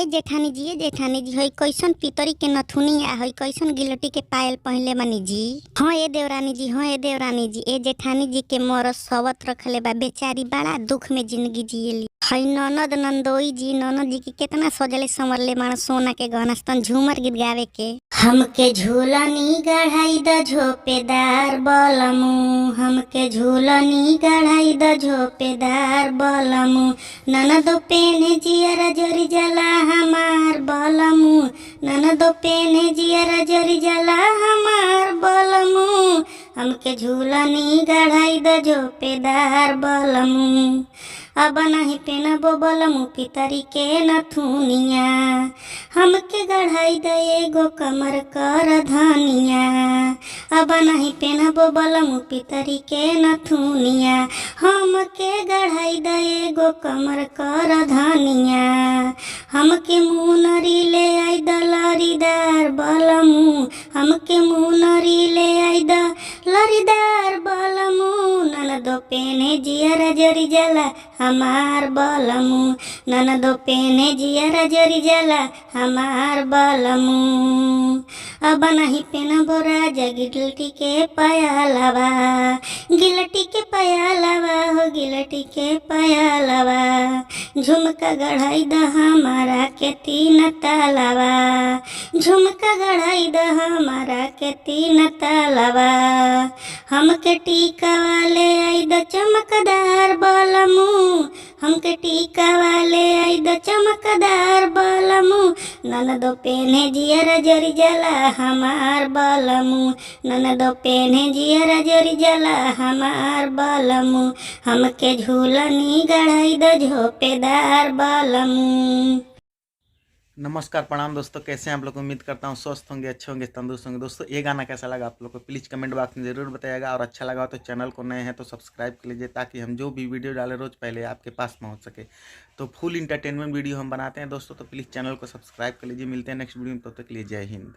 जेठानी जी, ए जेठानी जी, हई कैसन पितरी के नथुनी आ हई कैसन गिलटी के पायल पहनले बानी जी। हाँ ए देवरानी जी, हाँ ए देवरानी जी, ए जेठानी जी के मरद सवत रखले बा, बेचारी बड़ा दुख में जिंदगी जियली। हई ननद नंदोई जी, ननद जी के केतना सजले संवरले मानो सोना के गहना स्तन झूमर गीत गावे के। हमके झूलनी गढ़ाई द झोपेदार बलमू, हमके झूलनी गढ़ाई द झोपेदार बलमू, ननदो पेने जियर जरी जला हमार बलमू, ननदो पेने जियर जरी जला हमार बलमू, हमके झूलनी गढ़ाई द झोपेदार बलमू। अब नहीं पेनबो बलमू पितरी के नथुनिया, हमके गढ़ाई द एगो कमर कर धनिया। अब नहीं पेनबो बलमू पितरी के नथुनिया, हमके गढ़ाई द एगो कमर कर धनिया। हमके मुनरी ले आई द लरीदार बलमू, हमके मुनरी ले आई द लरीदार बलमू, ननदो पेने जियर जरी जला हमार बलमू, ननदो पेने जियर जरी जला हमार बलमू। अब नहीं पेनबो राजा गिलटी के पायलवा, गिलटी के पायलवा हो गिलटी के पायलवा, झुमका गढ़ाई द हमारा के तीन तालवा, झुमका गढ़ाई द हमारा के तीन तालवा। हमके टीका वाले आई द चमकदार बलमू, हमके टीका वाले आई द चमकदार बलमू, ननदो पेने जियर जरी जला हमार बलमू, ननदो पेने जियर जरी जला हमार बलमू, हमके झूलनी गढ़ाई द झोपेदार बलमू। नमस्कार प्रणाम दोस्तों, कैसे हैं आप लोग। उम्मीद करता हूँ स्वस्थ होंगे, अच्छे होंगे, तंदुरुस्त होंगे। दोस्तों ये गाना कैसा लगा आप लोग को प्लीज़ कमेंट बॉक्स में ज़रूर बताइएगा, और अच्छा लगा तो चैनल को नए हैं तो सब्सक्राइब कर लीजिए, ताकि हम जो भी वीडियो डालें रोज़ पहले आपके पास पहुँच सके। तो फुल इंटरटेनमेंट वीडियो हम बनाते हैं दोस्तों, तो प्लीज़ चैनल को सब्सक्राइब कर लीजिए। मिलते हैं नेक्स्ट वीडियो में, तब तक के लिए जय हिंद।